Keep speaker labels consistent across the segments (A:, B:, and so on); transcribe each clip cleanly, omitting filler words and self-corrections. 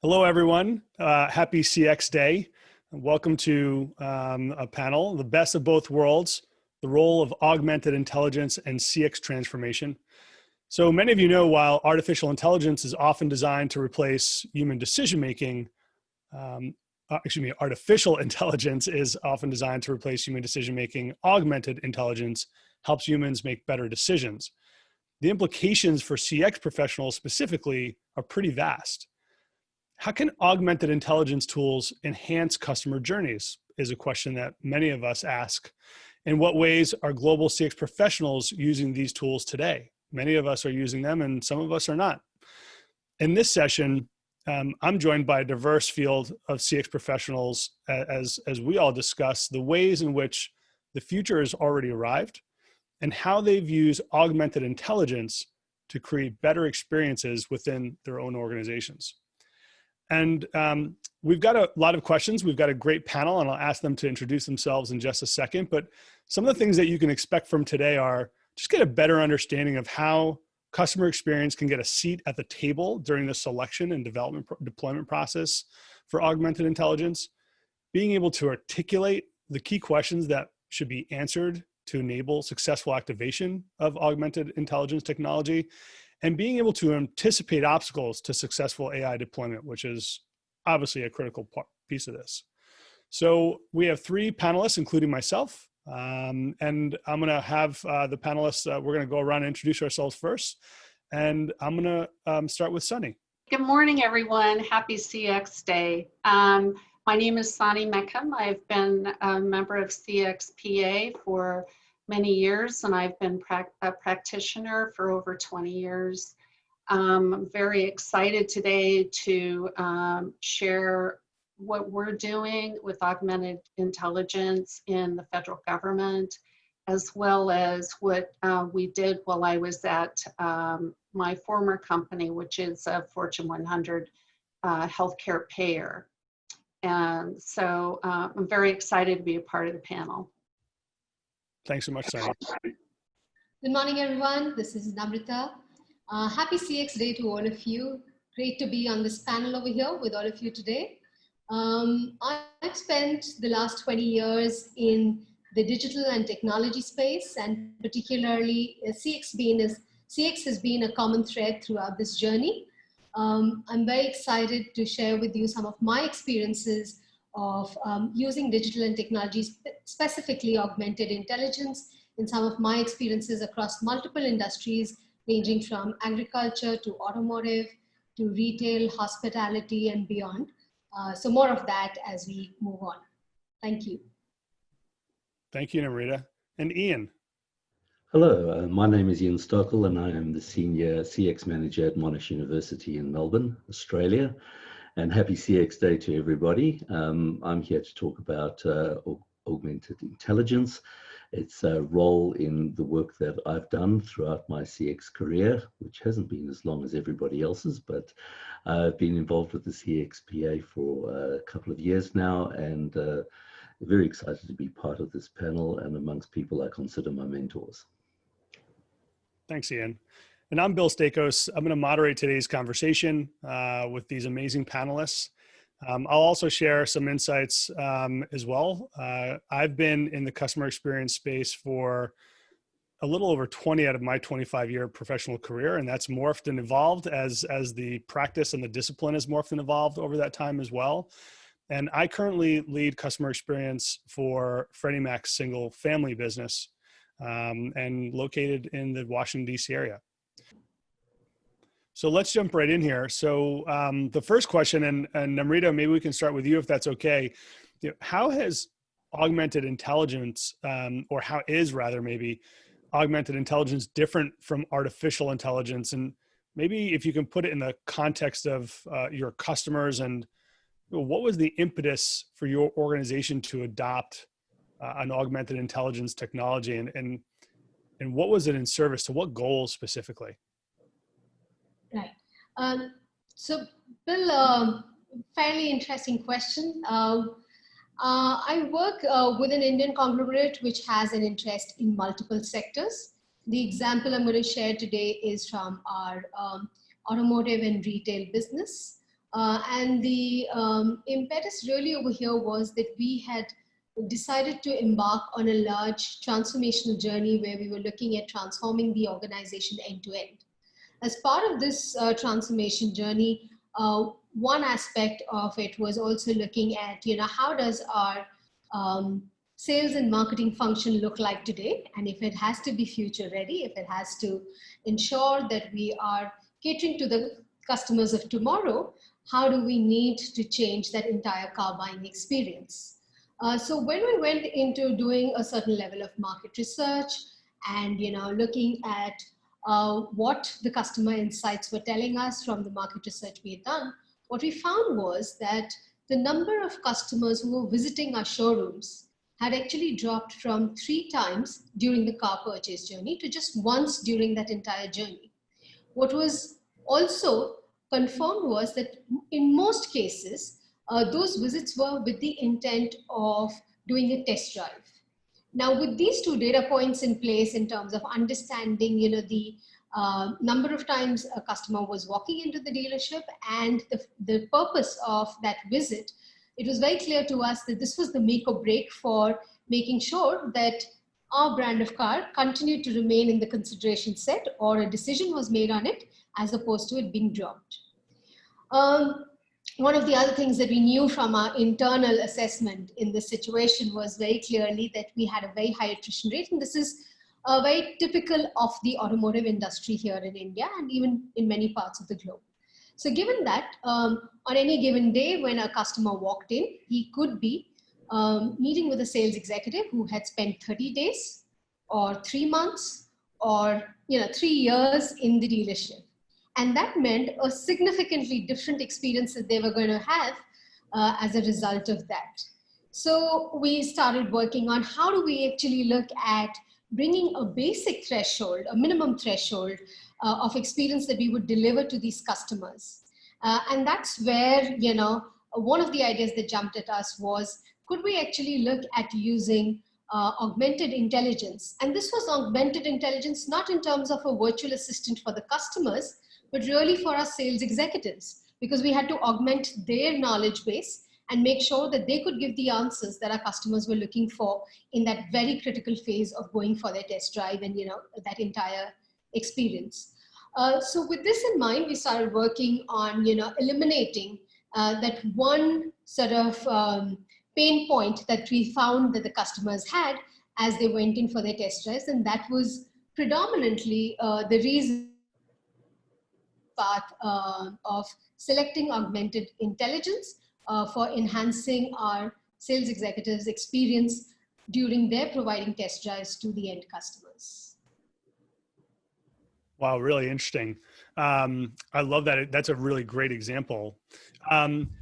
A: Hello, everyone. Happy CX Day. Welcome to a panel, The Best of Both Worlds, the Role of Augmented Intelligence and CX Transformation. So many of you know, while artificial intelligence is often designed to replace human decision-making, artificial intelligence is often designed to replace human decision-making. Augmented intelligence helps humans make better decisions. The implications for CX professionals specifically are pretty vast. How can augmented intelligence tools enhance customer journeys is a question that many of us ask. In what ways are global CX professionals using these tools today? Many of us are using them and some of us are not. In this session, I'm joined by a diverse field of CX professionals as we all discuss the ways in which the future has already arrived and how they've used augmented intelligence to create better experiences within their own organizations. And we've got a lot of questions. We've got a great panel, and I'll ask them to introduce themselves in just a second. But some of the things that you can expect from today are just get a better understanding of how customer experience can get a seat at the table during the selection and deployment process for augmented intelligence, being able to articulate the key questions that should be answered to enable successful activation of augmented intelligence technology, and being able to anticipate obstacles to successful AI deployment, which is obviously a critical piece of this. So we have three panelists, including myself, and I'm gonna have the panelists, we're gonna go around and introduce ourselves first, and I'm gonna start with Sunny.
B: Good morning, everyone. Happy CX Day. My name is Sunny Meckham. I've been a member of CXPA for many years, and I've been a practitioner for over 20 years. I'm very excited today to share what we're doing with augmented intelligence in the federal government, as well as what we did while I was at my former company, which is a Fortune 100 healthcare payer. And so I'm very excited to be a part of the panel.
A: Thanks so much, Sunny.
C: Good morning, everyone. This is Namrita. Happy CX Day to all of you. Great to be on this panel over here with all of you today. I've spent the last 20 years in the digital and technology space, and particularly CX has been a common thread throughout this journey. I'm very excited to share with you some of my experiences of using digital and technology, specifically augmented intelligence, in some of my experiences across multiple industries, ranging from agriculture to automotive to retail, hospitality, and beyond. So more of that as we move on. Thank you.
A: Thank you, Namrita. And Ian.
D: Hello, my name is Ian Stockel, and I am the Senior CX Manager at Monash University in Melbourne, Australia. And happy CX Day to everybody. I'm here to talk about augmented intelligence, its role in the work that I've done throughout my CX career, which hasn't been as long as everybody else's, but I've been involved with the CXPA for a couple of years now, and very excited to be part of this panel and amongst people I consider my mentors.
A: Thanks, Ian. And I'm Bill Stakos. I'm going to moderate today's conversation with these amazing panelists. I'll also share some insights as well. I've been in the customer experience space for a little over 20 out of my 25-year professional career, and that's morphed and evolved as the practice and the discipline has morphed and evolved over that time as well. And I currently lead customer experience for Freddie Mac's single family business and located in the Washington, D.C. area. So let's jump right in here. So the first question, and Namrita, maybe we can start with you if that's okay. How has augmented intelligence, or how is rather maybe augmented intelligence different from artificial intelligence? And maybe if you can put it in the context of your customers, and what was the impetus for your organization to adopt an augmented intelligence technology, and what was it in service to what goals specifically?
C: Right. So Bill, fairly interesting question. I work with an Indian conglomerate which has an interest in multiple sectors. The example I'm going to share today is from our automotive and retail business. And the impetus really over here was that we had decided to embark on a large transformational journey where we were looking at transforming the organization end to end. As part of this transformation journey, one aspect of it was also looking at, how does our sales and marketing function look like today? And if it has to be future ready, if it has to ensure that we are catering to the customers of tomorrow, how do we need to change that entire car buying experience? So when we went into doing a certain level of market research and looking at what the customer insights were telling us from the market research we had done, what we found was that the number of customers who were visiting our showrooms had actually dropped from 3 times during the car purchase journey to just once during that entire journey. What was also confirmed was that in most cases, those visits were with the intent of doing a test drive. Now, with these 2 data points in place in terms of understanding, the number of times a customer was walking into the dealership and the purpose of that visit, it was very clear to us that this was the make or break for making sure that our brand of car continued to remain in the consideration set, or a decision was made on it as opposed to it being dropped. One of the other things that we knew from our internal assessment in this situation was very clearly that we had a very high attrition rate, and this is very typical of the automotive industry here in India and even in many parts of the globe. So given that, on any given day when a customer walked in, he could be meeting with a sales executive who had spent 30 days or 3 months or 3 years in the dealership. And that meant a significantly different experience that they were going to have as a result of that. So we started working on how do we actually look at bringing a basic threshold, a minimum threshold of experience that we would deliver to these customers. And that's where, one of the ideas that jumped at us was, could we actually look at using augmented intelligence? And this was augmented intelligence, not in terms of a virtual assistant for the customers, but really for our sales executives, because we had to augment their knowledge base and make sure that they could give the answers that our customers were looking for in that very critical phase of going for their test drive and that entire experience. So with this in mind, we started working on eliminating that one sort of pain point that we found that the customers had as they went in for their test drives, and that was predominantly the reason part of selecting augmented intelligence for enhancing our sales executives' experience during their providing test drives to the end customers.
A: Wow, really interesting. I love that. That's a really great example.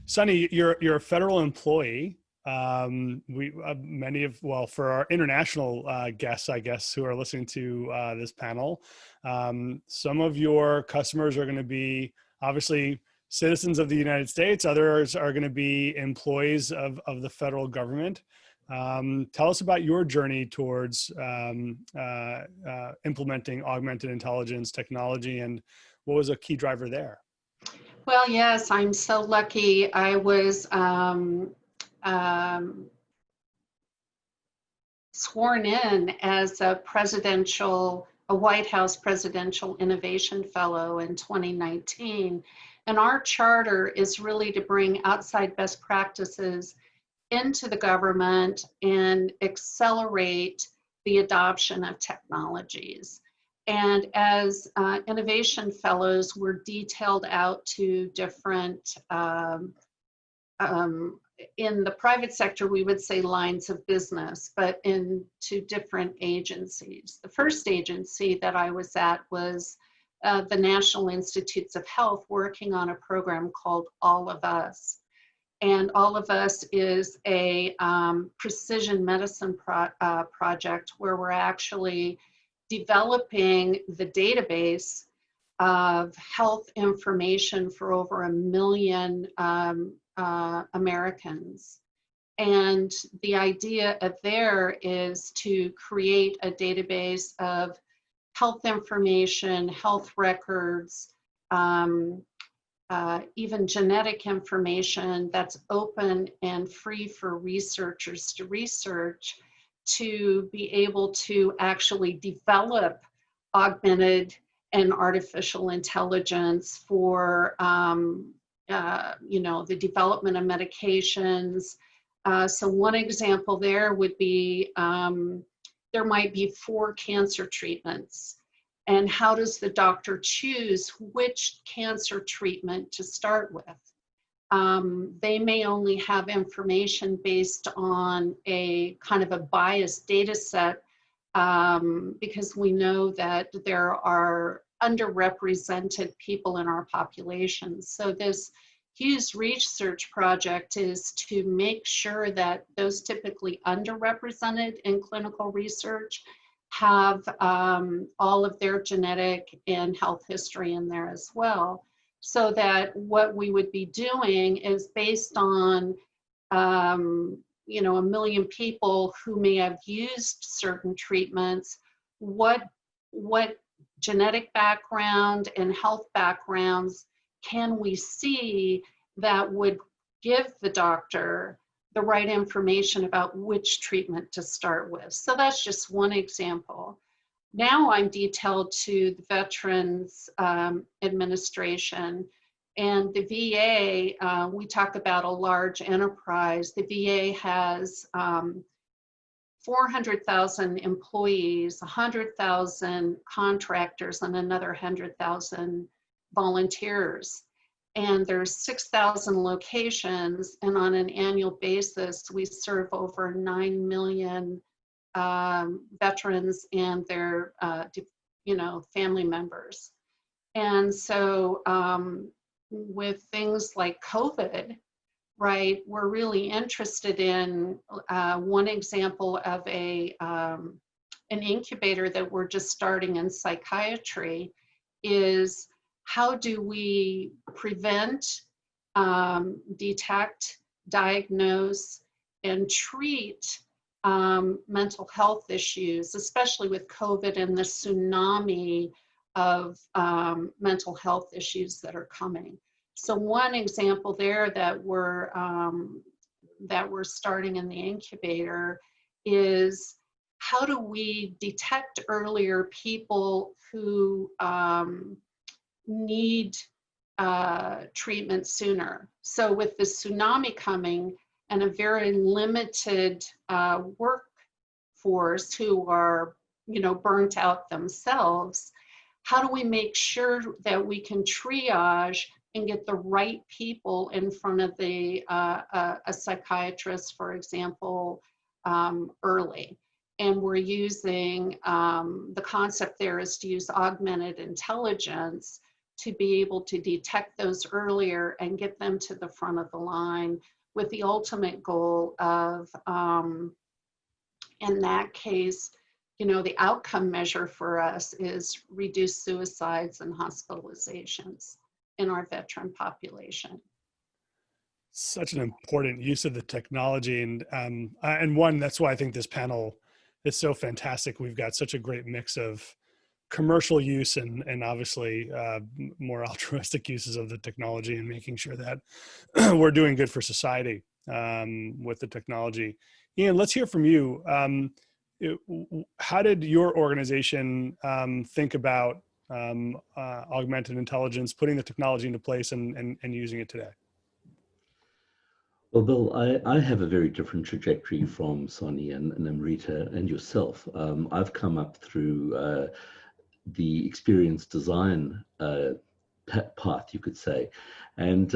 A: Sunny, you're a federal employee. For our international guests, I guess, who are listening to this panel, some of your customers are going to be obviously citizens of the United States. Others are going to be employees of the federal government. Tell us about your journey towards implementing augmented intelligence technology, and what was a key driver there?
B: Well, yes, I'm so lucky. I was sworn in as a White House Presidential Innovation Fellow in 2019. And our charter is really to bring outside best practices into the government and accelerate the adoption of technologies. And as innovation fellows, we're detailed out to different in the private sector, we would say lines of business, but into different agencies. The first agency that I was at was the National Institutes of Health, working on a program called All of Us. And All of Us is a precision medicine project where we're actually developing the database of health information for over 1 million Americans. And the idea of there is to create a database of health information, health records, even genetic information that's open and free for researchers to research, to be able to actually develop augmented and artificial intelligence for the development of medications. So one example there would be there might be 4 cancer treatments. And how does the doctor choose which cancer treatment to start with? They may only have information based on a kind of a biased data set, because we know that there are underrepresented people in our population. So this Hughes research project is to make sure that those typically underrepresented in clinical research have all of their genetic and health history in there as well. So that what we would be doing is based on, 1 million people who may have used certain treatments, what genetic background and health backgrounds can we see that would give the doctor the right information about which treatment to start with. So that's just one example. Now I'm detailed to the Veterans Administration, and the VA, we talk about a large enterprise. The VA has 400,000 employees, 100,000 contractors, and another 100,000 volunteers. And there's 6,000 locations, and on an annual basis, we serve over 9 million veterans and their, family members. And so with things like COVID, right, we're really interested in one example of an incubator that we're just starting in psychiatry is how do we prevent, detect, diagnose, and treat mental health issues, especially with COVID and the tsunami of mental health issues that are coming. So one example there that we're starting in the incubator is how do we detect earlier people who need treatment sooner. So with the tsunami coming and a very limited workforce who are, burnt out themselves, how do we make sure that we can triage and get the right people in front of a psychiatrist, for example, early? And we're using, the concept there is to use augmented intelligence to be able to detect those earlier and get them to the front of the line, with the ultimate goal of, in that case, the outcome measure for us is reduced suicides and hospitalizations in our veteran population.
A: Such an important use of the technology, and one, that's why I think this panel is so fantastic. We've got such a great mix of commercial use and obviously more altruistic uses of the technology, and making sure that we're doing good for society with the technology. Ian, let's hear from you. How did your organization think about augmented intelligence, putting the technology into place and using it today?
D: Well, Bill, I have a very different trajectory from Sonny and Namrita and yourself. I've come up through the experience design path, you could say. And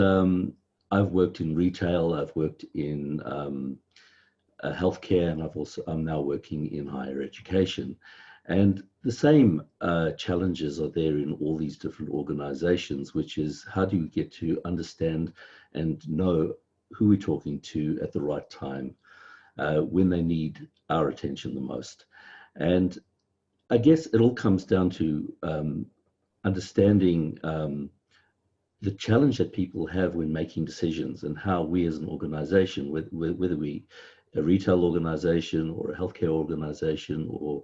D: I've worked in retail, I've worked in healthcare, and I'm now working in higher education. And the same challenges are there in all these different organizations, which is how do you get to understand and know who we're talking to at the right time when they need our attention the most. And I guess it all comes down to understanding the challenge that people have when making decisions, and how we as an organization, whether we a retail organization or a healthcare organization or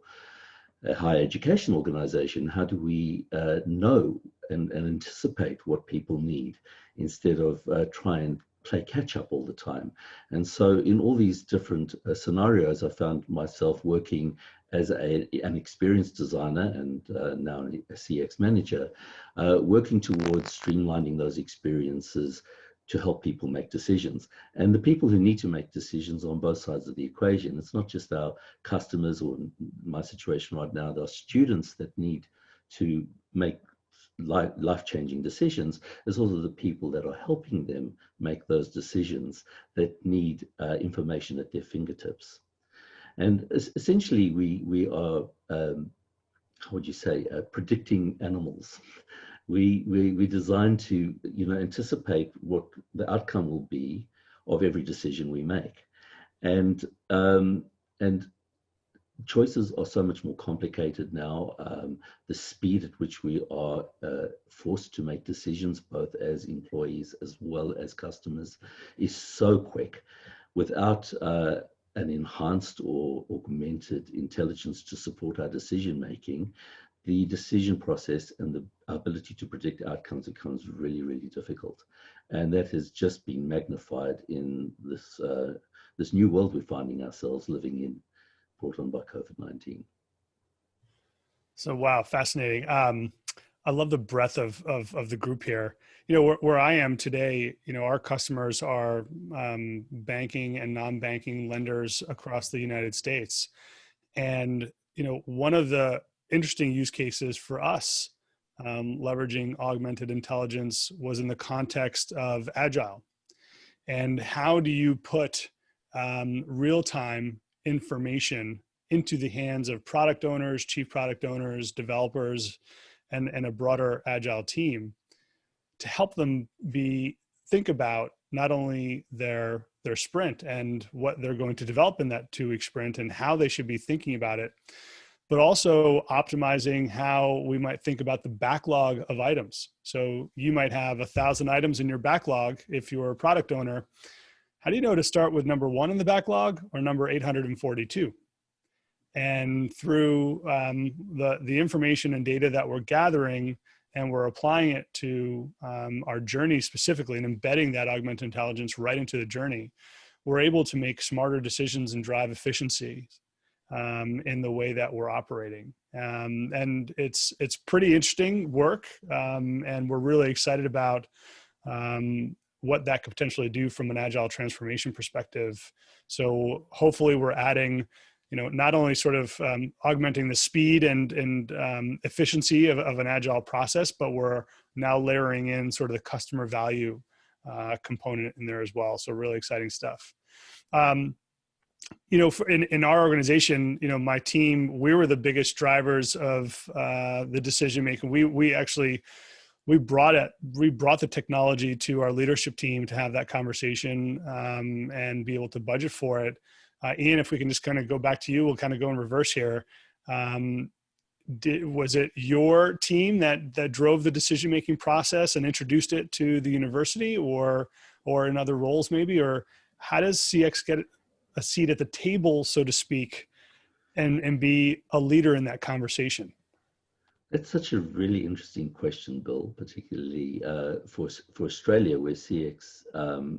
D: a higher education organization, how do we know and anticipate what people need instead of try and play catch up all the time? And so in all these different scenarios, I found myself working as an experienced designer and now a CX manager, working towards streamlining those experiences to help people make decisions. And the people who need to make decisions on both sides of the equation, it's not just our customers, or in my situation right now, there are students that need to make life-changing decisions. There's also the people that are helping them make those decisions that need information at their fingertips. And essentially, we are, how would you say, predicting animals. We designed to, anticipate what the outcome will be of every decision we make, and choices are so much more complicated now. The speed at which we are forced to make decisions, both as employees as well as customers, is so quick. Without an enhanced or augmented intelligence to support our decision making, the decision process and the ability to predict outcomes becomes really, really difficult. And that has just been magnified in this, this new world we're finding ourselves living in, brought on by COVID-19.
A: So, wow, fascinating. I love the breadth of the group here. Where I am today, our customers are banking and non-banking lenders across the United States. And, one of the interesting use cases for us leveraging augmented intelligence was in the context of Agile. And how do you put real-time information into the hands of product owners, chief product owners, developers, and a broader Agile team to help them think about not only their sprint and what they're going to develop in that 2-week sprint and how they should be thinking about it, but also optimizing how we might think about the backlog of items. So you might have 1,000 items in your backlog if you're a product owner. How do you know to start with number 1 in the backlog or number 842? And through the information and data that we're gathering, and we're applying it to our journey specifically and embedding that augmented intelligence right into the journey, we're able to make smarter decisions and drive efficiency in the way that we're operating. And it's pretty interesting work, and we're really excited about what that could potentially do from an Agile transformation perspective. So hopefully we're adding, not only sort of augmenting the speed and efficiency of an Agile process, but we're now layering in sort of the customer value component in there as well. So really exciting stuff. In our organization, my team, we were the biggest drivers of the decision making. We brought the technology to our leadership team to have that conversation and be able to budget for it. Ian, if we can just kind of go back to you, we'll kind of go in reverse here. Was it your team that drove the decision-making process and introduced it to the university, or in other roles maybe? Or how does CX get a seat at the table, so to speak, and be a leader in that conversation?
D: That's such a really interesting question, Bill, particularly for Australia, where CX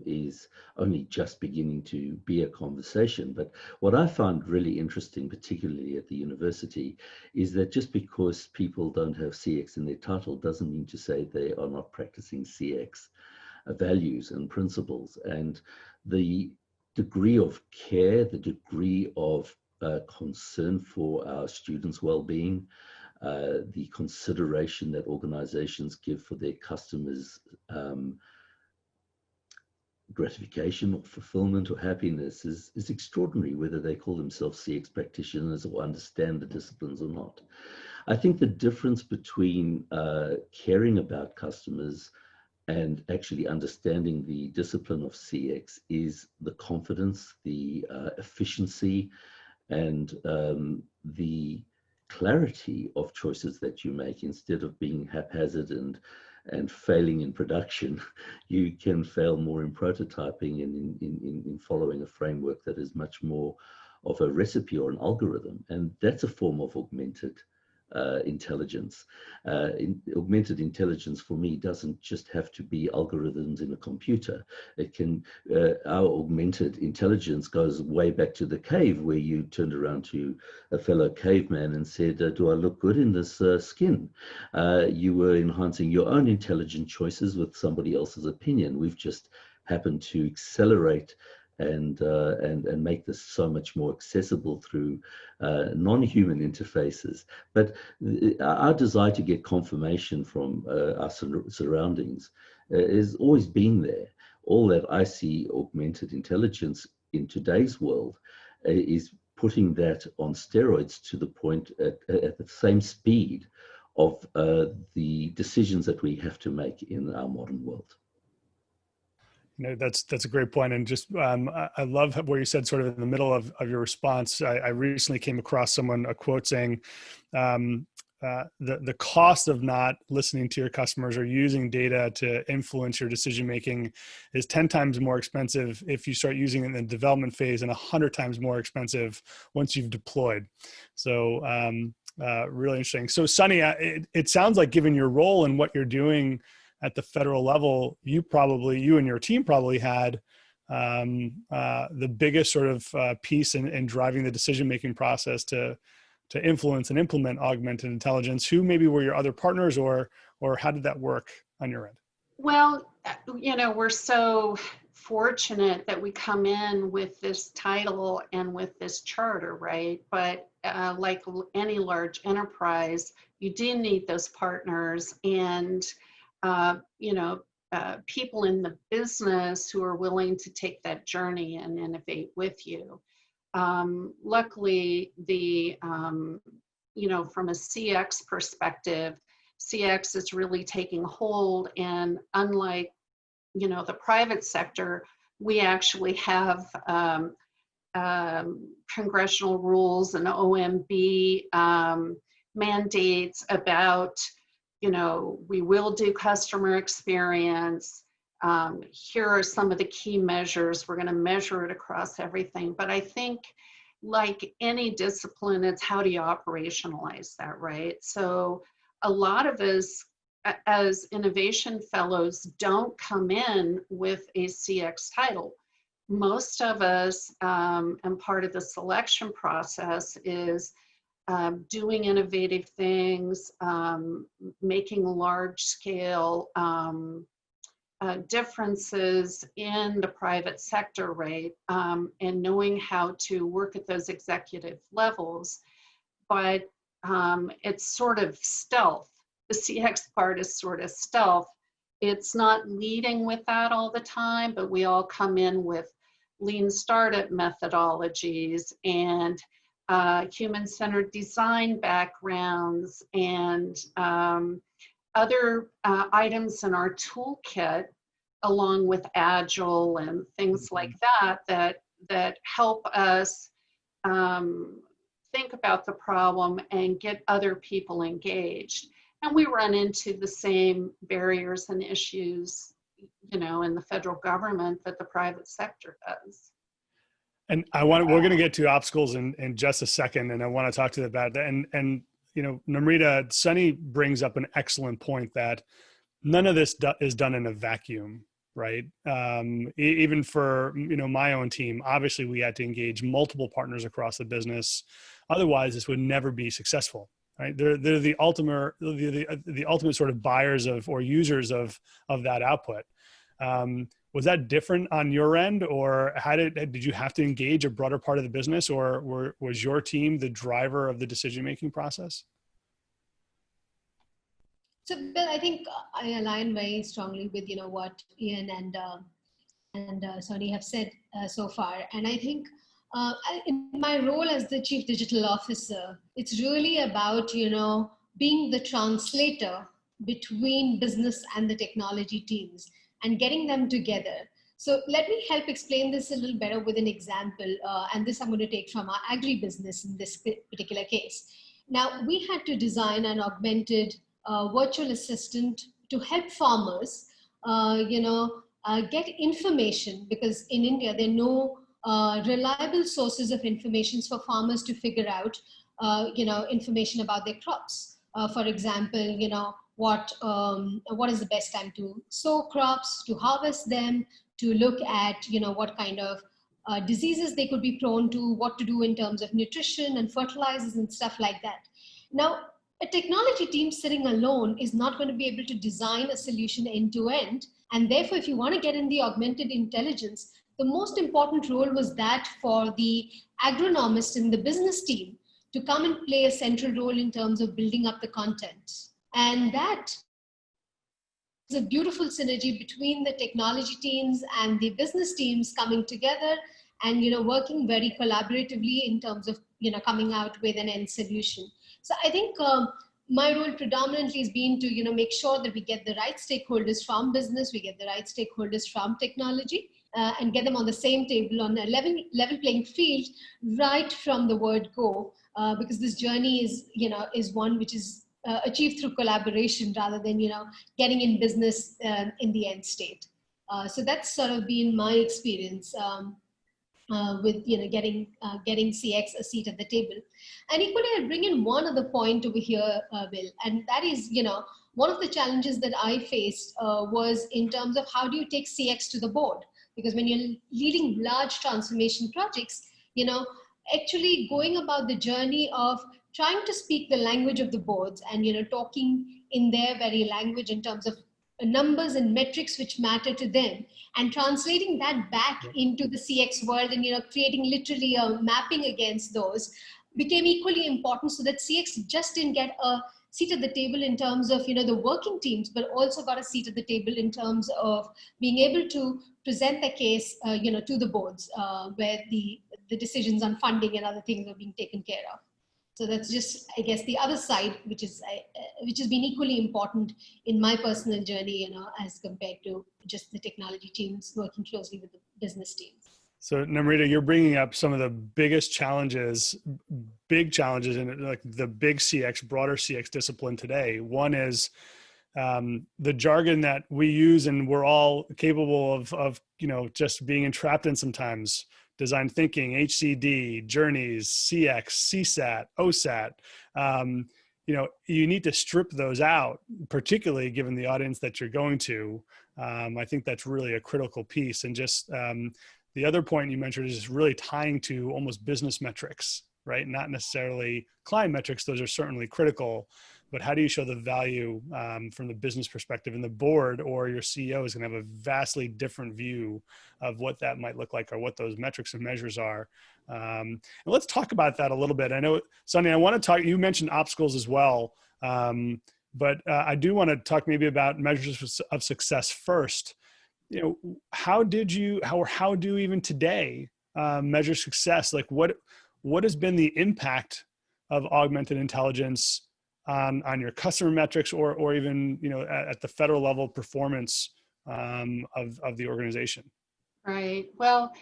D: is only just beginning to be a conversation. But what I found really interesting, particularly at the university, is that just because people don't have CX in their title doesn't mean to say they are not practicing CX values and principles. And the degree of care, the degree of concern for our students' well-being, the consideration that organizations give for their customers' gratification or fulfillment or happiness is extraordinary, whether they call themselves CX practitioners or understand the disciplines or not. I think the difference between caring about customers and actually understanding the discipline of CX is the confidence, the efficiency, and the clarity of choices that you make. Instead of being haphazard and failing in production, you can fail more in prototyping and in following a framework that is much more of a recipe or an algorithm, and that's a form of augmented intelligence. Augmented intelligence for me doesn't just have to be algorithms in a computer. It can, our augmented intelligence goes way back to the cave, where you turned around to a fellow caveman and said, do I look good in this skin? You were enhancing your own intelligent choices with somebody else's opinion. We've just happened to accelerate and make this so much more accessible through non-human interfaces. But our desire to get confirmation from our surroundings has always been there. All that I see augmented intelligence in today's world is putting that on steroids to the point at the same speed of the decisions that we have to make in our modern world.
A: That's a great point. And just, I love where you said sort of in the middle of your response. I recently came across a quote saying, the cost of not listening to your customers or using data to influence your decision-making is 10 times more expensive if you start using it in the development phase, and 100 times more expensive once you've deployed. So really interesting. So Sunny, it sounds like, given your role and what you're doing at the federal level, you and your team probably had the biggest sort of piece in driving the decision-making process to influence and implement augmented intelligence. Who maybe were your other partners, or how did that work on your end?
B: Well, we're so fortunate that we come in with this title and with this charter, right? But like any large enterprise, you do need those partners and people in the business who are willing to take that journey and innovate with you. Luckily, from a CX perspective, CX is really taking hold, and unlike, the private sector, we actually have congressional rules and OMB mandates about, we will do customer experience. Here are some of the key measures. We're going to measure it across everything. But I think, like any discipline, it's how do you operationalize that, right? So a lot of us as innovation fellows don't come in with a CX title. Most of us, and part of the selection process is doing innovative things, making large scale differences in the private sector, right? And knowing how to work at those executive levels. But it's sort of stealth. The CX part is sort of stealth. It's not leading with that all the time, but we all come in with lean startup methodologies and human-centered design backgrounds and other items in our toolkit, along with Agile and things like that help us think about the problem and get other people engaged. And we run into the same barriers and issues, in the federal government that the private sector does.
A: And we're going to get to obstacles in just a second, and I want to talk to you about that. And Namrita, Sunny brings up an excellent point that none of this is done in a vacuum, right? Even for my own team, obviously we had to engage multiple partners across the business. Otherwise, this would never be successful, right? They're the ultimate sort of buyers or users of that output. Was that different on your end, or did you have to engage a broader part of the business, or was your team the driver of the decision-making process?
C: So, Bill, I think I align very strongly with what Ian and Sonny have said so far, and I think in my role as the Chief Digital Officer, it's really about being the translator between business and the technology teams and getting them together. So let me help explain this a little better with an example. And this I'm going to take from our agribusiness in this particular case. Now, we had to design an augmented virtual assistant to help farmers, get information, because in India, there are no reliable sources of information for farmers to figure out, information about their crops. For example, what is the best time to sow crops, to harvest them, to look at, what kind of diseases they could be prone to, what to do in terms of nutrition and fertilizers and stuff like that. Now, a technology team sitting alone is not going to be able to design a solution end to end. And therefore, if you want to get in the augmented intelligence, the most important role was that for the agronomist in the business team to come and play a central role in terms of building up the content. And that is a beautiful synergy between the technology teams and the business teams coming together and working very collaboratively in terms of coming out with an end solution. So I think my role predominantly has been to make sure that we get the right stakeholders from business, we get the right stakeholders from technology, and get them on the same table on a level playing field right from the word go, because this journey is one which is achieved through collaboration rather than getting in business in the end state. So that's sort of been my experience with getting CX a seat at the table. And equally, I'll bring in one other point over here, Bill, and that is one of the challenges that I faced was in terms of how do you take CX to the board, because when you're leading large transformation projects, actually going about the journey of trying to speak the language of the boards and talking in their very language in terms of numbers and metrics which matter to them, and translating that back into the CX world and creating literally a mapping against those became equally important, so that CX just didn't get a seat at the table in terms of the working teams, but also got a seat at the table in terms of being able to present the case to the boards where the decisions on funding and other things are being taken care of. So that's just, I guess, the other side, which has been equally important in my personal journey, as compared to just the technology teams working closely with the business teams.
A: So Namrita, you're bringing up some of the biggest challenges, big challenges in like the big CX, broader CX discipline today. One is the jargon that we use and we're all capable of just being entrapped in sometimes. Design thinking, HCD, journeys, CX, CSAT, OSAT. You need to strip those out, particularly given the audience that you're going to. I think that's really a critical piece. And just the other point you mentioned is just really tying to almost business metrics, right? Not necessarily client metrics. Those are certainly critical, but how do you show the value from the business perspective? And the board or your CEO is going to have a vastly different view of what that might look like or what those metrics and measures are. And let's talk about that a little bit. I know, Sunny, I want to talk, you mentioned obstacles as well, but I do want to talk maybe about measures of success first. How do even today measure success? Like what has been the impact of augmented intelligence on your customer metrics or even, at the federal level performance of the organization?
B: Right. Well,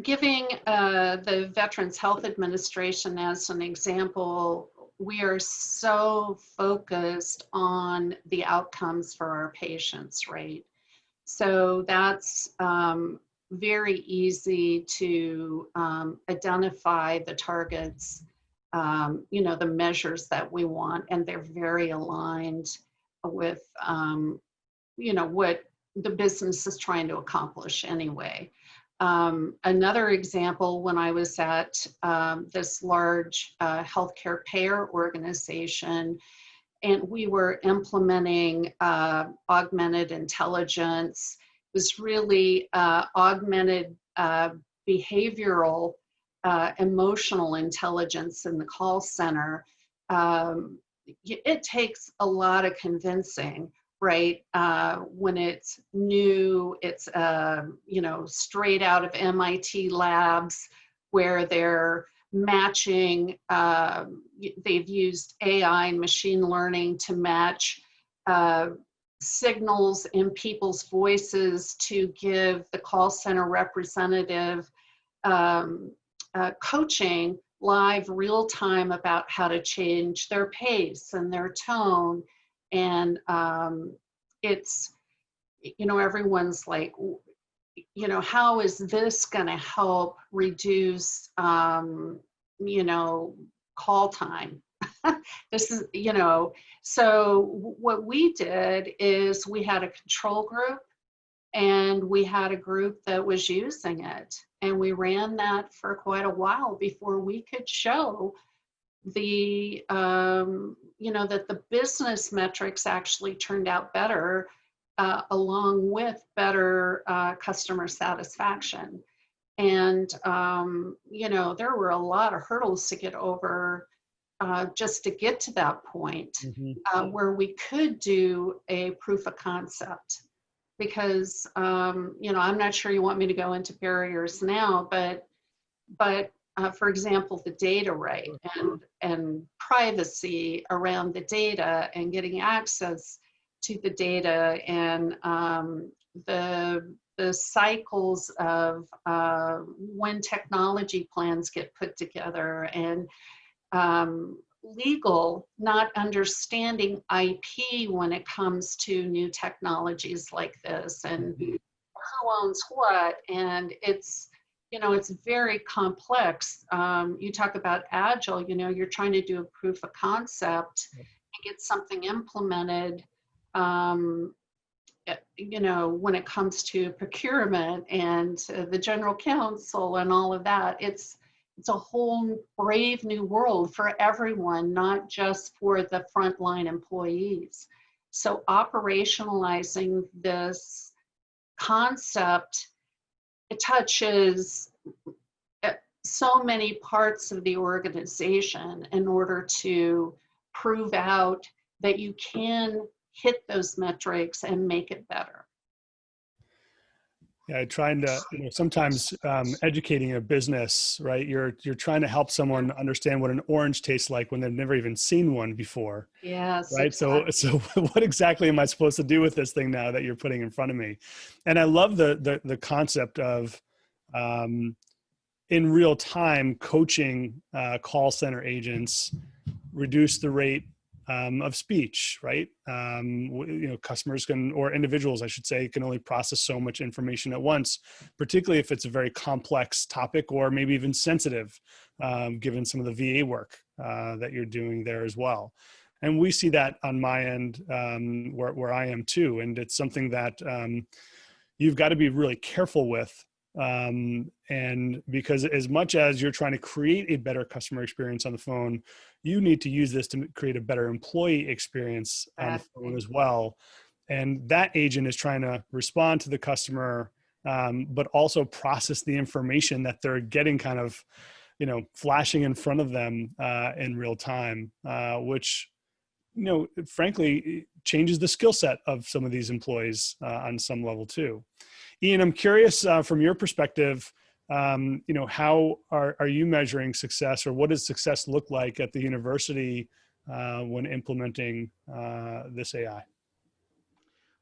B: giving the Veterans Health Administration as an example, we are so focused on the outcomes for our patients, right? So that's very easy to identify the targets, the measures that we want, and they're very aligned with, what the business is trying to accomplish anyway. Another example, when I was at this large healthcare payer organization, and we were implementing augmented intelligence, it was really augmented behavioral emotional intelligence in the call center. It takes a lot of convincing, right? When it's new, it's straight out of MIT labs where they're matching, they've used AI and machine learning to match signals in people's voices to give the call center representative coaching live real time about how to change their pace and their tone. And it's, everyone's like, you know, how is this going to help reduce, you know, call time? This is, you know, so what we did is we had a control group and we had a group that was using it. And we ran that for quite a while before we could show the, you know, that the business metrics actually turned out better, along with better customer satisfaction. And, you know, there were a lot of hurdles to get over just to get to that point where we could do a proof of concept. Because, you know, I'm not sure you want me to go into barriers now, but for example, the data right and privacy around the data and getting access to the data and the cycles of when technology plans get put together and legal not understanding IP when it comes to new technologies like this and who owns what, and it's, you know, it's very complex. You talk about agile, you know, you're trying to do a proof of concept and get something implemented, you know, when it comes to procurement and the general counsel and all of that. It's a whole brave new world for everyone, not just for the frontline employees. So operationalizing this concept, it touches so many parts of the organization in order to prove out that you can hit those metrics and make it better.
A: Yeah, trying to, you know, sometimes educating a business, right? You're trying to help someone understand what an orange tastes like when they've never even seen one before.
B: Yes.
A: Right.
B: Exactly.
A: So what exactly am I supposed to do with this thing now that you're putting in front of me? And I love the concept of in real time coaching call center agents, reduce the rate of speech, right? You know, customers can, or individuals, I should say, can only process so much information at once, particularly if it's a very complex topic or maybe even sensitive, given some of the VA work that you're doing there as well. And we see that on my end, where I am too. And it's something that you've got to be really careful with. And because as much as you're trying to create a better customer experience on the phone, you need to use this to create a better employee experience on the phone as well. And that agent is trying to respond to the customer, but also process the information that they're getting kind of, you know, flashing in front of them in real time, which, you know, frankly, changes the skill set of some of these employees on some level too. Ian, I'm curious from your perspective, you know, how are you measuring success, or what does success look like at the university when implementing this AI?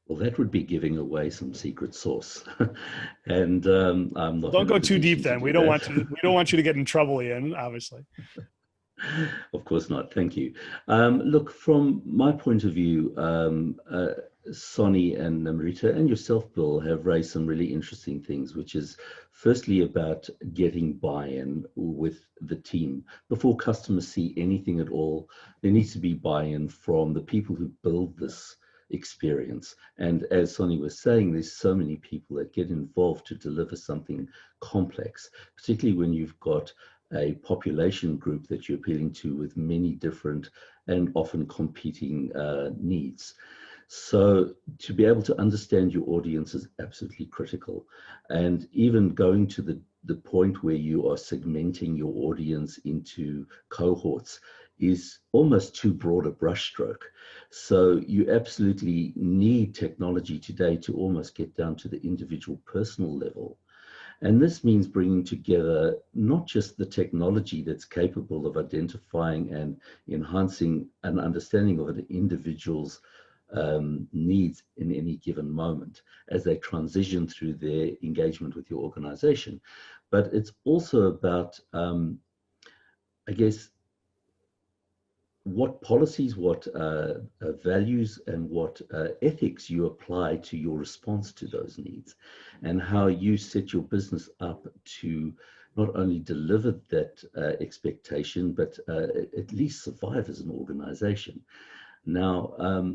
D: Well, that would be giving away some secret sauce, and I'm not.
A: Don't go too deep
D: to
A: then.
D: do
A: We don't
D: that.
A: want we don't want you to get in trouble, Ian. Obviously.
D: Of course not. Thank you. Look, from my point of view, Sonny and Namrita and yourself, Bill, have raised some really interesting things, which is firstly about getting buy-in with the team. Before customers see anything at all, there needs to be buy-in from the people who build this experience. And as Sonny was saying, there's so many people that get involved to deliver something complex, particularly when you've got a population group that you're appealing to with many different and often competing needs. So to be able to understand your audience is absolutely critical. And even going to the point where you are segmenting your audience into cohorts is almost too broad a brushstroke. So you absolutely need technology today to almost get down to the individual personal level. And this means bringing together not just the technology that's capable of identifying and enhancing an understanding of an individual's needs in any given moment as they transition through their engagement with your organization. But it's also about, I guess, what policies, what values, and what ethics you apply to your response to those needs, and how you set your business up to not only deliver that expectation, but at least survive as an organization. Now,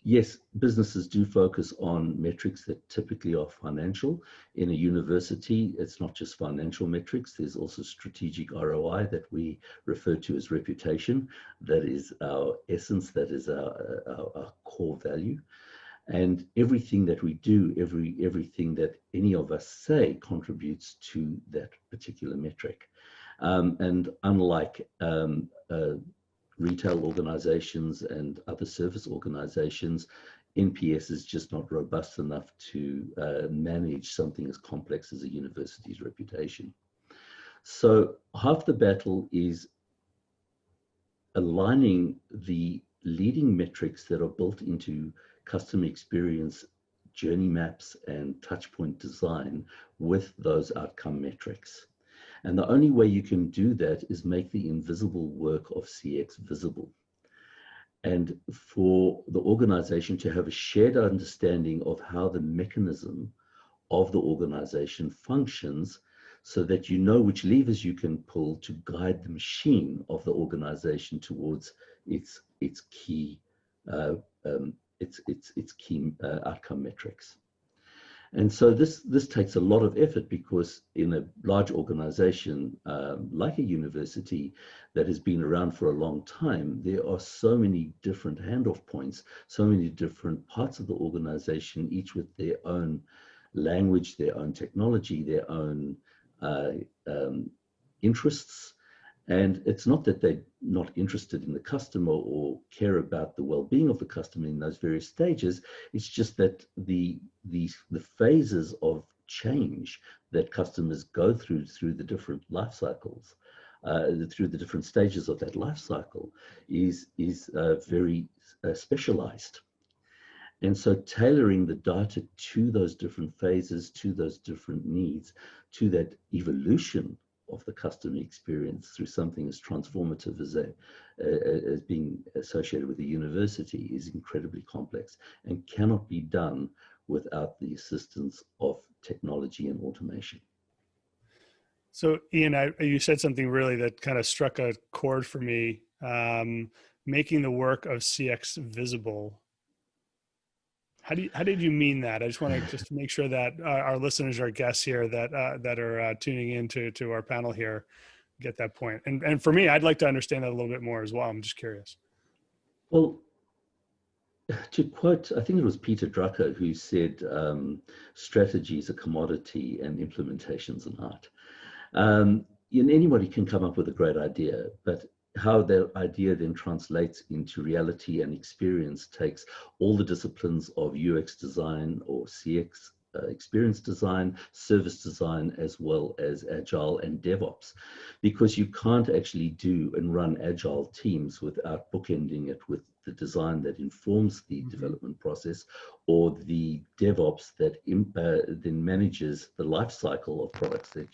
D: yes, businesses do focus on metrics that typically are financial. In a university, it's not just financial metrics. There's also strategic ROI that we refer to as reputation. That is our essence. That is our core value. And everything that we do, everything that any of us say contributes to that particular metric. And unlike retail organizations and other service organizations, NPS is just not robust enough to manage something as complex as a university's reputation. So half the battle is aligning the leading metrics that are built into customer experience journey maps and touchpoint design with those outcome metrics. And the only way you can do that is make the invisible work of CX visible. And for the organization to have a shared understanding of how the mechanism of the organization functions, so that you know which levers you can pull to guide the machine of the organization towards its key outcome metrics. And so this takes a lot of effort, because in a large organization like a university that has been around for a long time, there are so many different handoff points, so many different parts of the organization, each with their own language, their own technology, their own interests. And it's not that they're not interested in the customer or care about the well-being of the customer in those various stages. It's just that the phases of change that customers go through the different life cycles, through the different stages of that life cycle, is very specialized. And so tailoring the data to those different phases, to those different needs, to that evolution of the customer experience through something as transformative as being associated with a university is incredibly complex and cannot be done without the assistance of technology and automation.
A: So Ian, you said something really that kind of struck a chord for me, making the work of CX visible. How did you mean that? I just want to make sure that our listeners, our guests here that are tuning in to our panel here get that point. And for me, I'd like to understand that a little bit more as well. I'm just curious.
D: Well, to quote, I think it was Peter Drucker who said, strategy is a commodity and implementation's an art. Anybody can come up with a great idea, but how that idea then translates into reality and experience takes all the disciplines of UX design or CX experience design, service design, as well as Agile and DevOps, because you can't actually do and run Agile teams without bookending it with the design that informs the development process, or the DevOps that then manages the life cycle of products that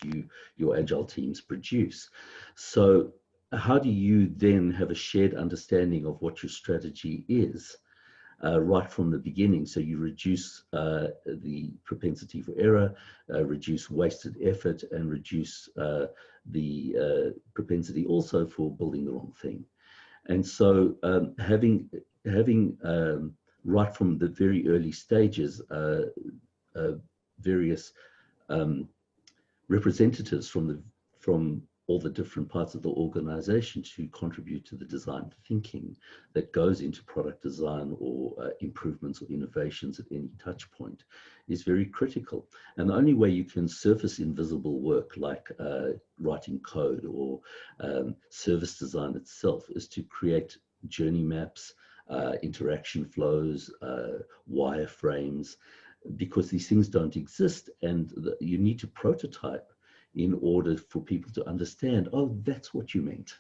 D: your Agile teams produce. So how do you then have a shared understanding of what your strategy is right from the beginning? So you reduce the propensity for error, reduce wasted effort, and reduce the propensity also for building the wrong thing. And so having right from the very early stages, various representatives from all the different parts of the organization to contribute to the design thinking that goes into product design or improvements or innovations at any touch point is very critical. And the only way you can surface invisible work like writing code or service design itself is to create journey maps, interaction flows, wireframes, because these things don't exist, and you need to prototype in order for people to understand, oh, that's what you meant.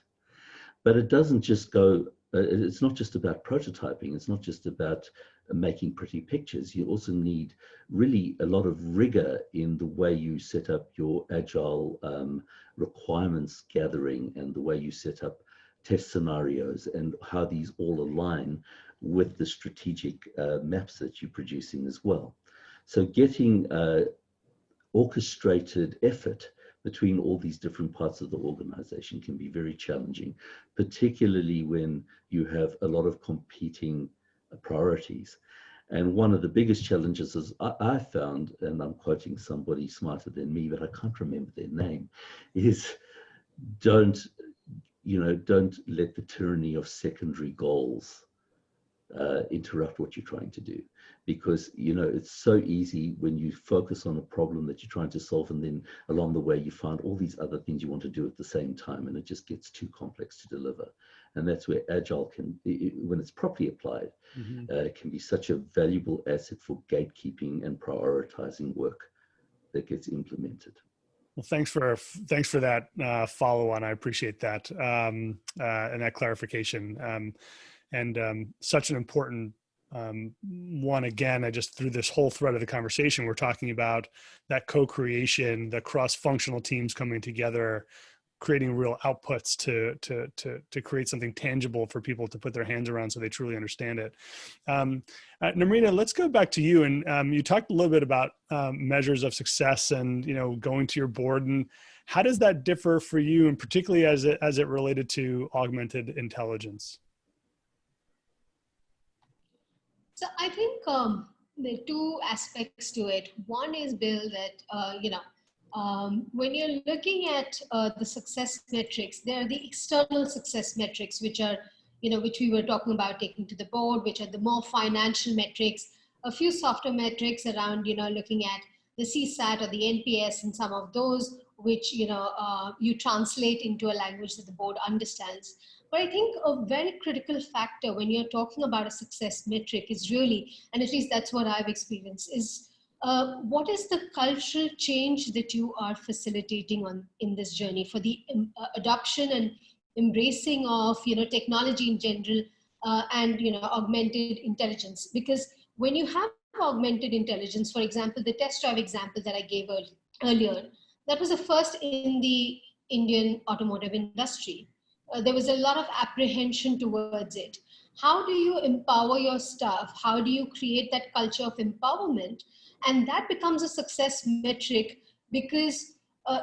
D: But it doesn't just go, it's not just about prototyping, it's not just about making pretty pictures. You also need really a lot of rigor in the way you set up your Agile requirements gathering and the way you set up test scenarios and how these all align with the strategic maps that you're producing as well. So getting orchestrated effort between all these different parts of the organization can be very challenging, particularly when you have a lot of competing priorities. And one of the biggest challenges is I found, and I'm quoting somebody smarter than me, but I can't remember their name, is don't let the tyranny of secondary goals interrupt what you're trying to do. Because, it's so easy when you focus on a problem that you're trying to solve, and then along the way you find all these other things you want to do at the same time, and it just gets too complex to deliver. And that's where Agile can, when it's properly applied, can be such a valuable asset for gatekeeping and prioritizing work that gets implemented.
A: Well, thanks for that follow-on. I appreciate that and that clarification. And such an important one. Again, I just through this whole thread of the conversation, we're talking about that co-creation, the cross-functional teams coming together, creating real outputs to create something tangible for people to put their hands around so they truly understand it. Namrita, let's go back to you. And you talked a little bit about measures of success and, going to your board. And how does that differ for you, and particularly as it related to augmented intelligence?
C: So I think there are two aspects to it. One is, Bill, that, when you're looking at the success metrics, there are the external success metrics, which are, which we were talking about taking to the board, which are the more financial metrics, a few softer metrics around, looking at the CSAT or the NPS and some of those, which, you translate into a language that the board understands. But I think a very critical factor when you're talking about a success metric is really, and at least that's what I've experienced, is what is the cultural change that you are facilitating in this journey for the adoption and embracing of technology in general and augmented intelligence? Because when you have augmented intelligence, for example, the test drive example that I gave earlier, that was the first in the Indian automotive industry. There was a lot of apprehension towards it. How do you empower your staff? How do you create that culture of empowerment? And that becomes a success metric, because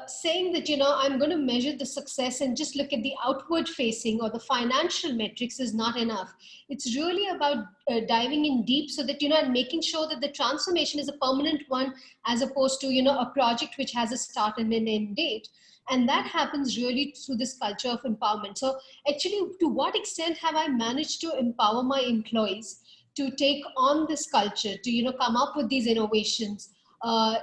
C: saying that, I'm going to measure the success and just look at the outward facing or the financial metrics is not enough. It's really about diving in deep so that, and making sure that the transformation is a permanent one, as opposed to, a project which has a start and an end date. And that happens really through this culture of empowerment. So actually, to what extent have I managed to empower my employees to take on this culture, to, come up with these innovations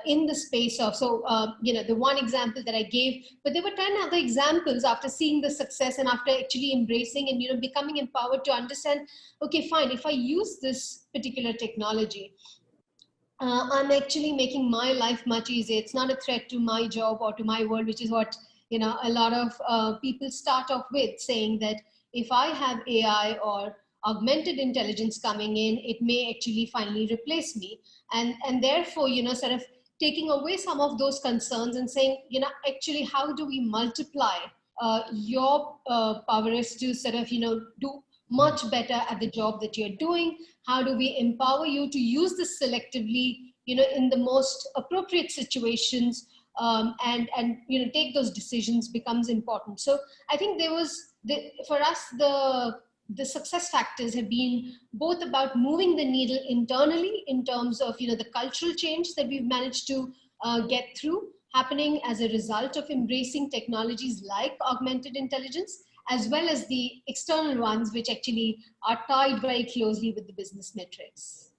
C: in the space of, the one example that I gave, but there were 10 other examples after seeing the success and after actually embracing and, becoming empowered to understand, okay, fine, if I use this particular technology, I'm actually making my life much easier. It's not a threat to my job or to my world, which is what, a lot of people start off with, saying that if I have AI or augmented intelligence coming in, it may actually finally replace me. And therefore, sort of taking away some of those concerns and saying, actually, how do we multiply your powers to sort of, do much better at the job that you're doing? How do we empower you to use this selectively, in the most appropriate situations, and take those decisions becomes important. So I think for us, the success factors have been both about moving the needle internally in terms of, the cultural change that we've managed to get through, happening as a result of embracing technologies like augmented intelligence, as well as the external ones, which actually are tied very closely with the business metrics.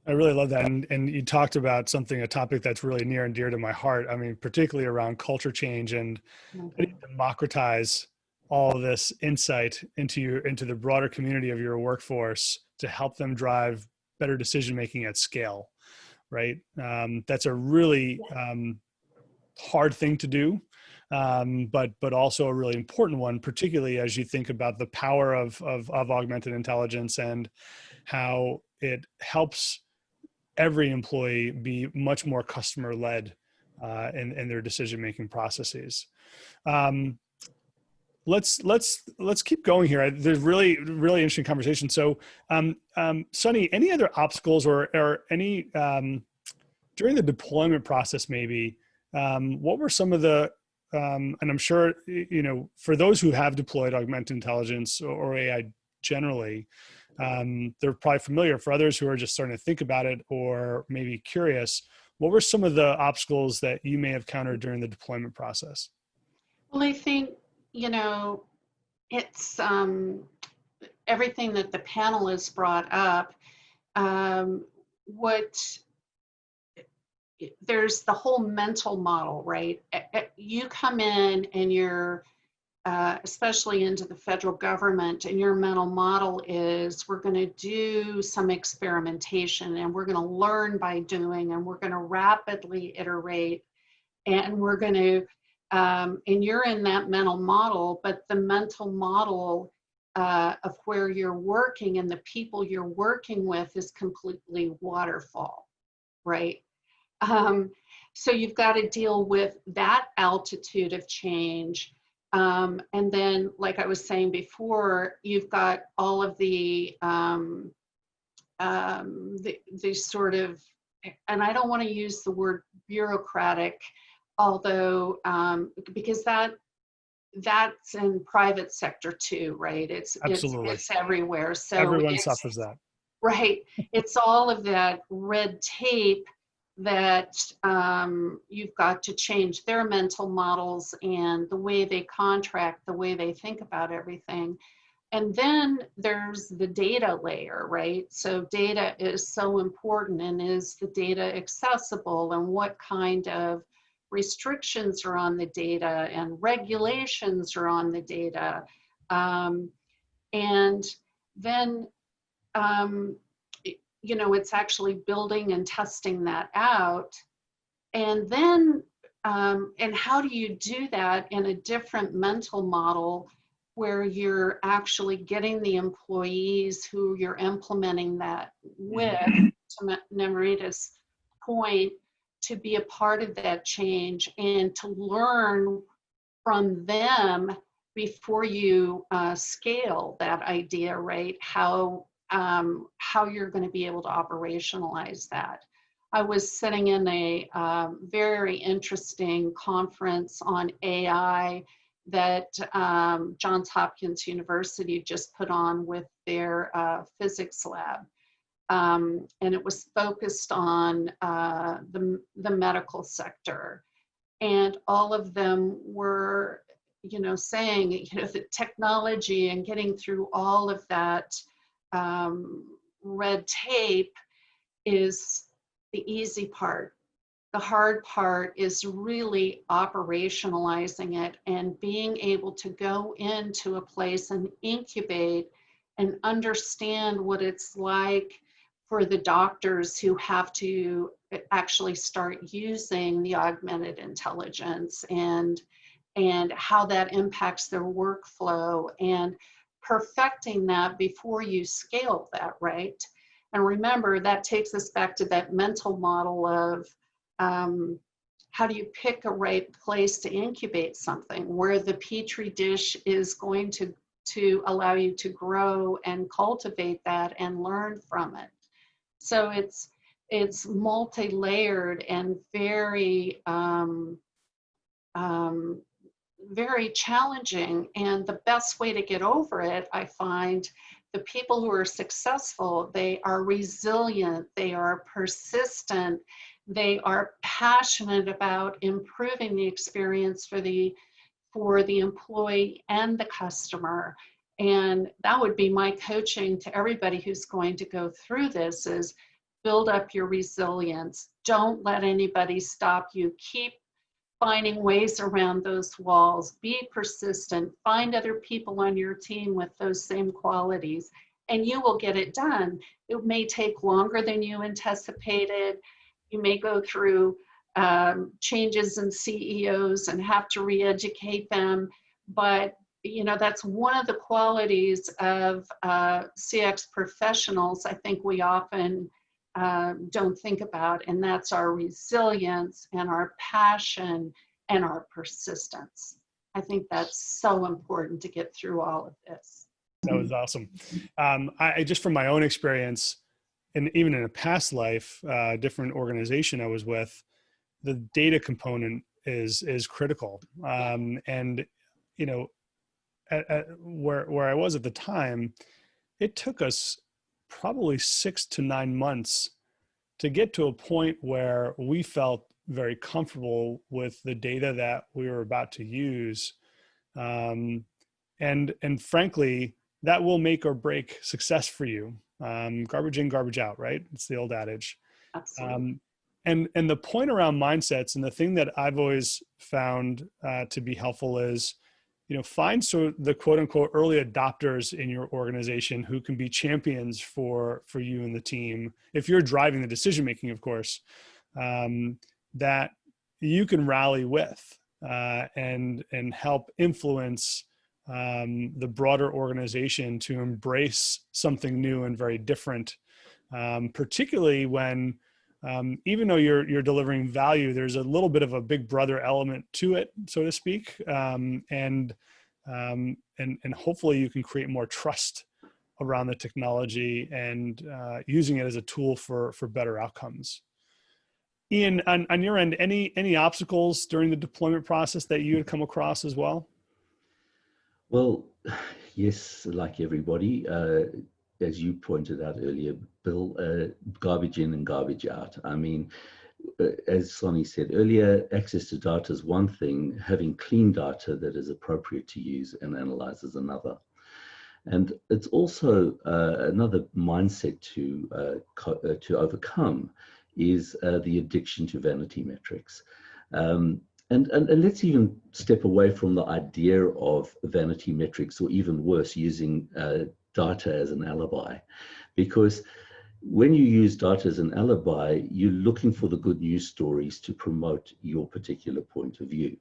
A: I really love that. And you talked about a topic that's really near and dear to my heart. I mean, particularly around culture change and democratize all of this insight into the broader community of your workforce to help them drive better decision-making at scale, right? That's a really hard thing to do. But also a really important one, particularly as you think about the power of augmented intelligence and how it helps every employee be much more customer-led in their decision-making processes. let's keep going here. There's really interesting conversation. So, Sunny, any other obstacles or any during the deployment process, maybe what were some of the and I'm sure for those who have deployed augmented intelligence or AI generally, they're probably familiar. For others who are just starting to think about it or maybe curious, what were some of the obstacles that you may have encountered during the deployment process?
B: Well, I think, it's everything that the panel has brought up. What there's the whole mental model, right? You come in and you're, especially into the federal government, and your mental model is we're going to do some experimentation and we're going to learn by doing and we're going to rapidly iterate and we're going to, and you're in that mental model, but the mental model of where you're working and the people you're working with is completely waterfall, right? So you've got to deal with that altitude of change. And then, like I was saying before, you've got all of the sort of, and I don't want to use the word bureaucratic, although, because that's in private sector too, right?
A: Absolutely.
B: It's everywhere. So
A: everyone suffers that.
B: Right. It's all of that red tape that you've got to change their mental models and the way they contract, the way they think about everything. And then there's the data layer, right? So data is so important, and is the data accessible, and what kind of restrictions are on the data and regulations are on the data. And then it's actually building and testing that out. And then, and how do you do that in a different mental model where you're actually getting the employees who you're implementing that with, to Namrita's point, to be a part of that change and to learn from them before you scale that idea, right? How you're going to be able to operationalize that. I was sitting in a very interesting conference on AI that Johns Hopkins University just put on with their physics lab. And it was focused on the medical sector. And all of them were, saying, the technology and getting through all of that red tape is the easy part. The hard part is really operationalizing it and being able to go into a place and incubate and understand what it's like for the doctors who have to actually start using the augmented intelligence and how that impacts their workflow, and perfecting that before you scale that, right? And remember, that takes us back to that mental model of how do you pick a right place to incubate something where the petri dish is going to allow you to grow and cultivate that and learn from it. So it's multi-layered and very very challenging. And the best way to get over it, I find, the people who are successful, they are resilient, they are persistent, they are passionate about improving the experience for the employee and the customer. And that would be my coaching to everybody who's going to go through this, is build up your resilience. Don't let anybody stop you. Keep finding ways around those walls. Be persistent. Find other people on your team with those same qualities, and you will get it done. It may take longer than you anticipated. You may go through changes in CEOs and have to re-educate them, but that's one of the qualities of CX professionals I think we often don't think about, and that's our resilience and our passion and our persistence. I think that's so important to get through all of this.
A: That was awesome. I just from my own experience, and even in a past life, different organization I was with, the data component is critical. And you know, where I was at the time, it took us probably 6 to 9 months to get to a point where we felt very comfortable with the data that we were about to use. And frankly, that will make or break success for you. Garbage in, garbage out, right? It's the old adage.
B: Absolutely.
A: And the point around mindsets, and the thing that I've always found to be helpful is, find the quote unquote early adopters in your organization who can be champions for you and the team. If you're driving the decision making, of course, that you can rally with and help influence the broader organization to embrace something new and very different, particularly when even though you're delivering value, there's a little bit of a big brother element to it, so to speak, and hopefully you can create more trust around the technology and using it as a tool for better outcomes. Ian, on your end, any obstacles during the deployment process that you had come across as well?
D: Well, yes, like everybody, as you pointed out earlier, Bill, garbage in and garbage out. I mean, as Sonny said earlier, access to data is one thing, having clean data that is appropriate to use and analyze is another. And it's also another mindset to overcome is the addiction to vanity metrics. And let's even step away from the idea of vanity metrics, or even worse, using data as an alibi. Because when you use data as an alibi, you're looking for the good news stories to promote your particular point of view.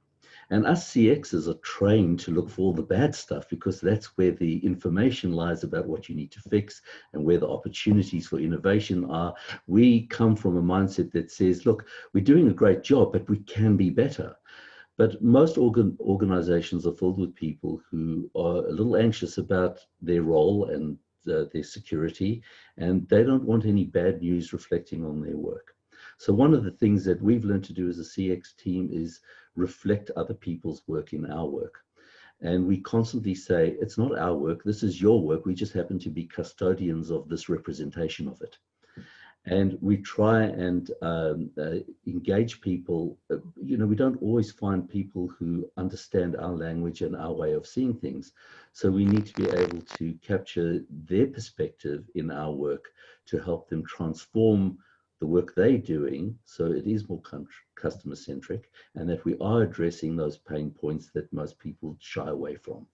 D: And us CXs are trained to look for all the bad stuff, because that's where the information lies about what you need to fix and where the opportunities for innovation are. We come from a mindset that says, look, we're doing a great job, but we can be better. But most organizations are filled with people who are a little anxious about their role and their security, and they don't want any bad news reflecting on their work. So one of the things that we've learned to do as a CX team is reflect other people's work in our work. And we constantly say, it's not our work, this is your work. We just happen to be custodians of this representation of it. And we try and engage people. We don't always find people who understand our language and our way of seeing things. So we need to be able to capture their perspective in our work to help them transform the work they're doing so it is more customer centric, and that we are addressing those pain points that most people shy away from.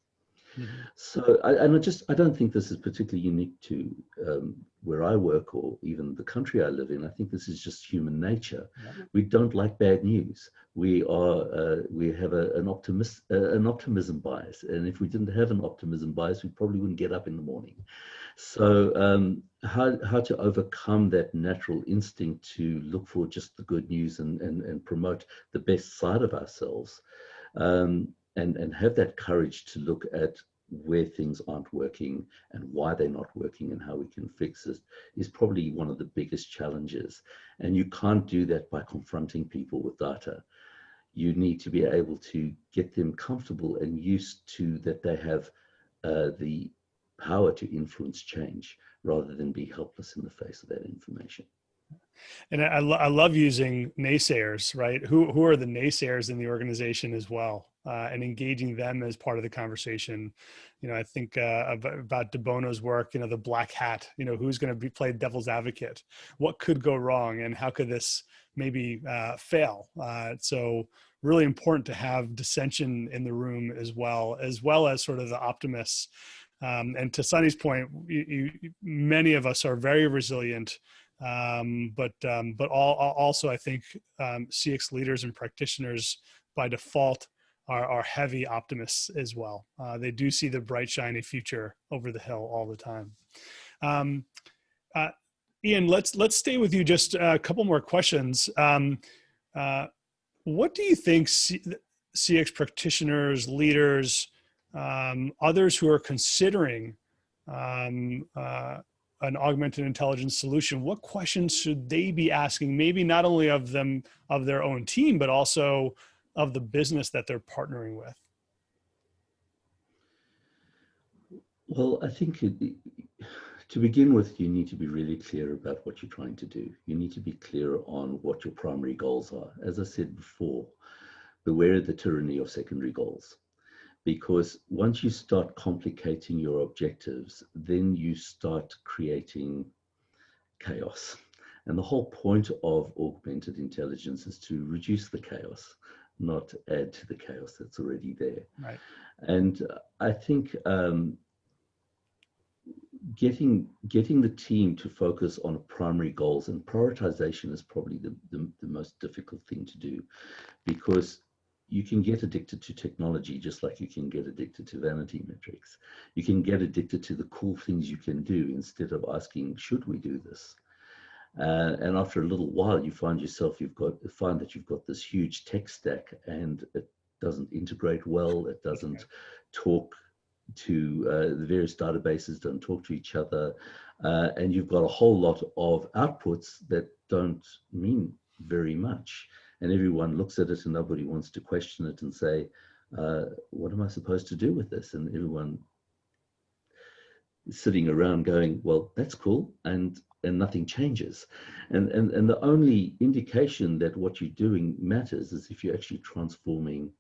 D: Mm-hmm. So I don't think this is particularly unique to where I work or even the country I live in. I think this is just human nature. Yeah. We don't like bad news. We have an optimism bias, and if we didn't have an optimism bias, we probably wouldn't get up in the morning. So how to overcome that natural instinct to look for just the good news and promote the best side of ourselves. And have that courage to look at where things aren't working and why they're not working and how we can fix it is probably one of the biggest challenges. And you can't do that by confronting people with data. You need to be able to get them comfortable and used to that they have the power to influence change rather than be helpless in the face of that information.
A: And I love using naysayers, right? Who are the naysayers in the organization as well, and engaging them as part of the conversation. I think about De Bono's work, the black hat, who's going to play devil's advocate? What could go wrong, and how could this maybe fail? So really important to have dissension in the room as well as sort of the optimists. And to Sunny's point, many of us are very resilient. But also I think CX leaders and practitioners by default are heavy optimists as well. They do see the bright, shiny future over the hill all the time. Ian, let's stay with you just a couple more questions. What do you think CX practitioners, leaders, others who are considering an augmented intelligence solution, what questions should they be asking? Maybe not only of them, of their own team, but also of the business that they're partnering with.
D: Well, I think to begin with, you need to be really clear about what you're trying to do. You need to be clear on what your primary goals are. As I said before, beware the tyranny of secondary goals. Because once you start complicating your objectives, then you start creating chaos. And the whole point of augmented intelligence is to reduce the chaos, not add to the chaos that's already there.
A: Right.
D: And I think getting the team to focus on primary goals, and prioritization is probably the most difficult thing to do, because you can get addicted to technology just like you can get addicted to vanity metrics. You can get addicted to the cool things you can do instead of asking, should we do this? And after a little while, you find yourself, find that you've got this huge tech stack, and it doesn't integrate well. It doesn't talk to the various databases, don't talk to each other. And you've got a whole lot of outputs that don't mean very much. And everyone looks at it and nobody wants to question it and say, what am I supposed to do with this? And everyone is sitting around going, well, that's cool. And nothing changes. And the only indication that what you're doing matters is if you're actually transforming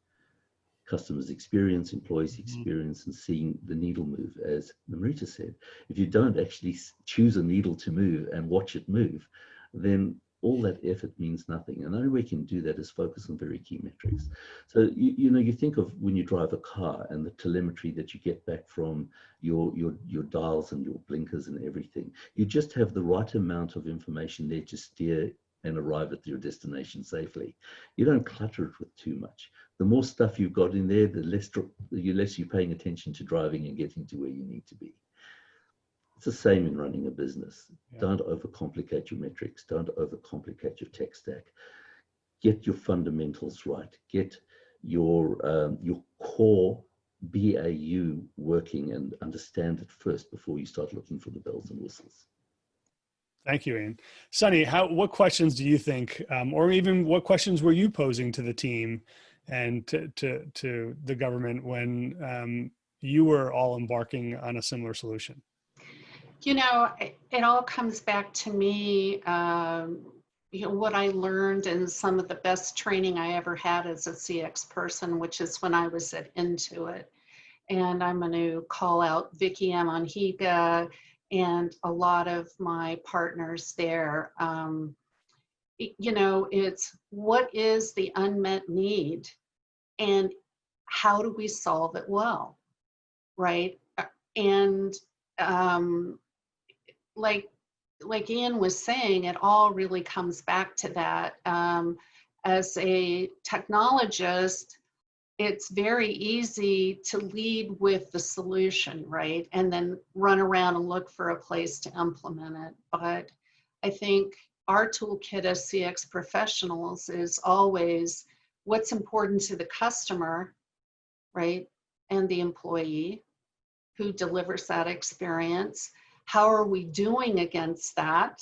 D: customers' experience, employees' experience, and seeing the needle move, as Namrita said. If you don't actually choose a needle to move and watch it move, then all that effort means nothing. And the only way you can do that is focus on very key metrics. So, you think of when you drive a car and the telemetry that you get back from your dials and your blinkers and everything. You just have the right amount of information there to steer and arrive at your destination safely. You don't clutter it with too much. The more stuff you've got in there, the less you're paying attention to driving and getting to where you need to be. It's the same in running a business. Yeah. Don't overcomplicate your metrics. Don't overcomplicate your tech stack. Get your fundamentals right. Get your core BAU working, and understand it first before you start looking for the bells and whistles.
A: Thank you, Ian. Sunny, what questions do you think, or even what questions were you posing to the team and to the government when you were all embarking on a similar solution?
B: It all comes back to me, what I learned in some of the best training I ever had as a CX person, which is when I was at Intuit. And I'm going to call out Vicky Amonhiga and a lot of my partners there. It's what is the unmet need and how do we solve it well, right? And like Ian was saying, it all really comes back to that. As a technologist, it's very easy to lead with the solution, right? And then run around and look for a place to implement it. But I think our toolkit as CX professionals is always what's important to the customer, right? And the employee who delivers that experience. How are we doing against that?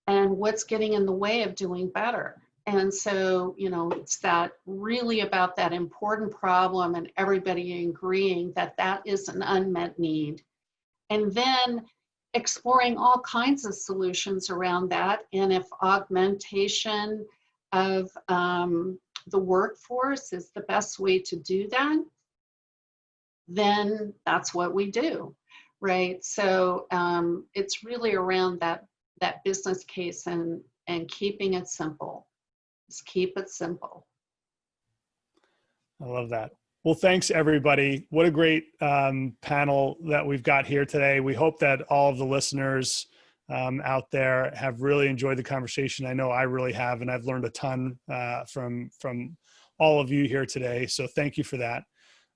B: And what's getting in the way of doing better? And so, it's that really about that important problem and everybody agreeing that that is an unmet need. And then exploring all kinds of solutions around that. And if augmentation of the workforce is the best way to do that, then that's what we do, right? So it's really around that business case and keeping it simple. Just keep it simple.
A: I love that. Well, thanks everybody. What a great panel that we've got here today. We hope that all of the listeners out there have really enjoyed the conversation. I know I really have, and I've learned a ton from all of you here today. So thank you for that.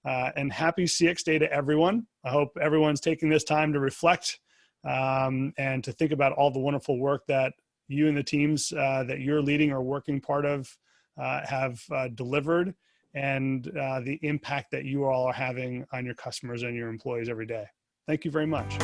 A: And happy CX Day to everyone. I hope everyone's taking this time to reflect and to think about all the wonderful work that you and the teams that you're leading or working part of have delivered, and the impact that you all are having on your customers and your employees every day. Thank you very much.